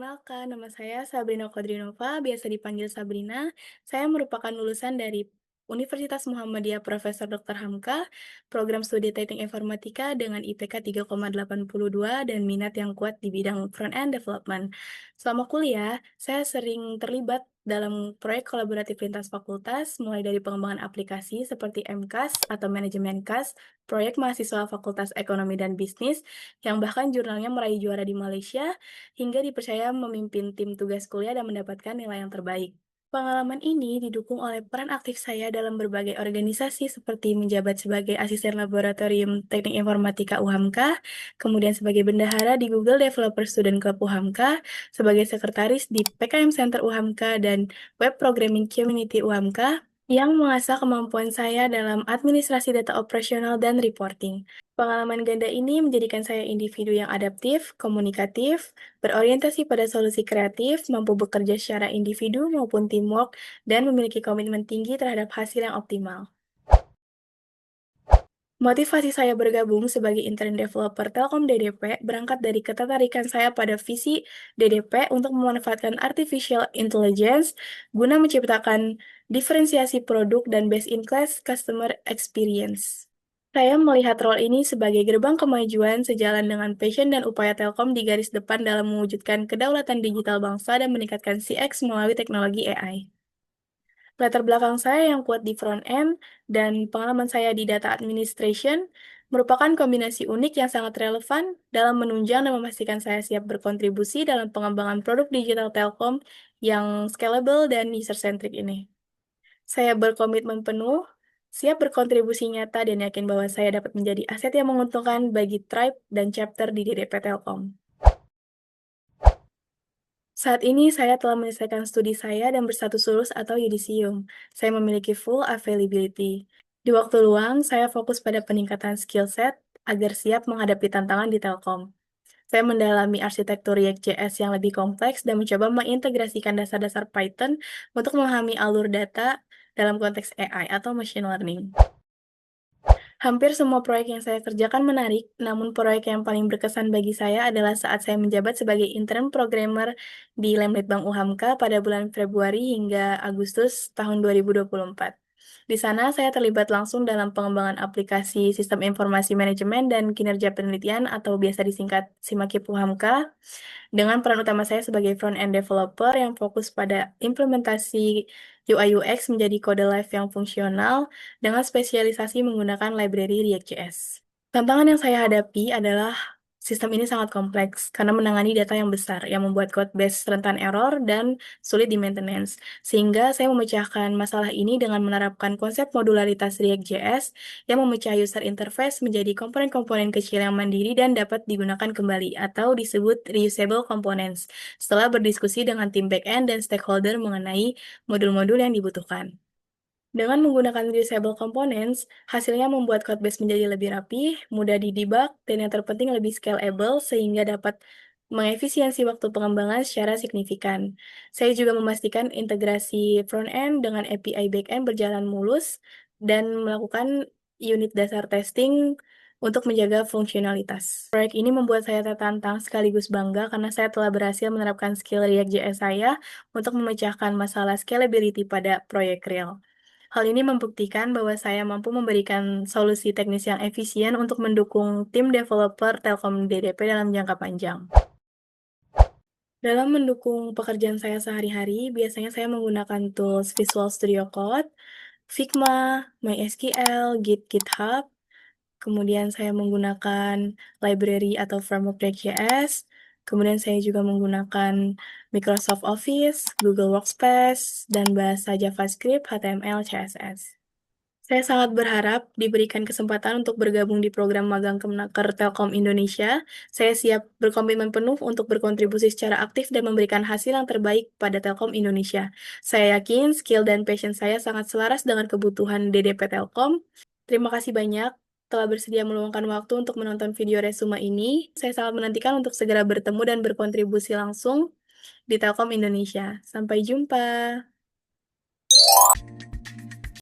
Perkenalkan, nama saya Sabrina Kodrinova, biasa dipanggil Sabrina. Saya merupakan lulusan dari Universitas Muhammadiyah Profesor Dr. Hamka, program studi Teknik Informatika dengan IPK 3,82 dan minat yang kuat di bidang front-end development. Selama kuliah, saya sering terlibat dalam proyek kolaboratif lintas fakultas, mulai dari pengembangan aplikasi seperti MKAS atau Manajemen KAS, proyek mahasiswa Fakultas Ekonomi dan Bisnis, yang bahkan jurnalnya meraih juara di Malaysia, hingga dipercaya memimpin tim tugas kuliah dan mendapatkan nilai yang terbaik. Pengalaman ini didukung oleh peran aktif saya dalam berbagai organisasi seperti menjabat sebagai asisten laboratorium teknik informatika UHAMKA, kemudian sebagai bendahara di Google Developer Student Club UHAMKA, sebagai sekretaris di PKM Center UHAMKA dan Web Programming Community UHAMKA, yang mengasah kemampuan saya dalam administrasi data operasional dan reporting. Pengalaman ganda ini menjadikan saya individu yang adaptif, komunikatif, berorientasi pada solusi kreatif, mampu bekerja secara individu maupun teamwork, dan memiliki komitmen tinggi terhadap hasil yang optimal. Motivasi saya bergabung sebagai intern developer Telkom DDP berangkat dari ketertarikan saya pada visi DDP untuk memanfaatkan artificial intelligence guna menciptakan diferensiasi produk dan best-in-class customer experience. Saya melihat role ini sebagai gerbang kemajuan sejalan dengan passion dan upaya Telkom di garis depan dalam mewujudkan kedaulatan digital bangsa dan meningkatkan CX melalui teknologi AI. Latar belakang saya yang kuat di front end dan pengalaman saya di data administration merupakan kombinasi unik yang sangat relevan dalam menunjang dan memastikan saya siap berkontribusi dalam pengembangan produk digital Telkom yang scalable dan user-centric ini. Saya berkomitmen penuh, siap berkontribusi nyata dan yakin bahwa saya dapat menjadi aset yang menguntungkan bagi tribe dan chapter di DDP Telkom. Saat ini saya telah menyelesaikan studi saya dan berstatus lulus atau yudisium. Saya memiliki full availability. Di waktu luang, saya fokus pada peningkatan skill set agar siap menghadapi tantangan di Telkom. Saya mendalami arsitektur React.js yang lebih kompleks dan mencoba mengintegrasikan dasar-dasar Python untuk memahami alur data dalam konteks AI atau machine learning. Hampir semua proyek yang saya kerjakan menarik, namun proyek yang paling berkesan bagi saya adalah saat saya menjabat sebagai intern programmer di Lemlitbang UHAMKA pada bulan Februari hingga Agustus tahun 2024. Di sana, saya terlibat langsung dalam pengembangan aplikasi sistem informasi manajemen dan kinerja penelitian atau biasa disingkat SIMAKIP UHAMKA, dengan peran utama saya sebagai front-end developer yang fokus pada implementasi UI UX menjadi kode live yang fungsional dengan spesialisasi menggunakan library React.js. Tantangan yang saya hadapi adalah sistem ini sangat kompleks karena menangani data yang besar yang membuat code base rentan error dan sulit di maintenance. Sehingga saya memecahkan masalah ini dengan menerapkan konsep modularitas React.js yang memecah user interface menjadi komponen-komponen kecil yang mandiri dan dapat digunakan kembali atau disebut reusable components setelah berdiskusi dengan tim backend dan stakeholder mengenai modul-modul yang dibutuhkan. Dengan menggunakan reusable components, hasilnya membuat codebase menjadi lebih rapi, mudah didebug, dan yang terpenting lebih scalable sehingga dapat mengefisiensi waktu pengembangan secara signifikan. Saya juga memastikan integrasi front-end dengan API back-end berjalan mulus dan melakukan unit dasar testing untuk menjaga fungsionalitas. Proyek ini membuat saya tertantang sekaligus bangga karena saya telah berhasil menerapkan skill React.js saya untuk memecahkan masalah scalability pada proyek real. Hal ini membuktikan bahwa saya mampu memberikan solusi teknis yang efisien untuk mendukung tim developer Telkom DDP dalam jangka panjang. Dalam mendukung pekerjaan saya sehari-hari, biasanya saya menggunakan tools Visual Studio Code, Figma, MySQL, GitHub, kemudian saya menggunakan library atau framework React.js, kemudian saya juga menggunakan Microsoft Office, Google Workspace, dan bahasa JavaScript, HTML, CSS. Saya sangat berharap diberikan kesempatan untuk bergabung di program magang Kemnaker Telkom Indonesia. Saya siap berkomitmen penuh untuk berkontribusi secara aktif dan memberikan hasil yang terbaik pada Telkom Indonesia. Saya yakin skill dan passion saya sangat selaras dengan kebutuhan DDP Telkom. Terima kasih banyak telah bersedia meluangkan waktu untuk menonton video resume ini. Saya sangat menantikan untuk segera bertemu dan berkontribusi langsung di Telkom Indonesia. Sampai jumpa.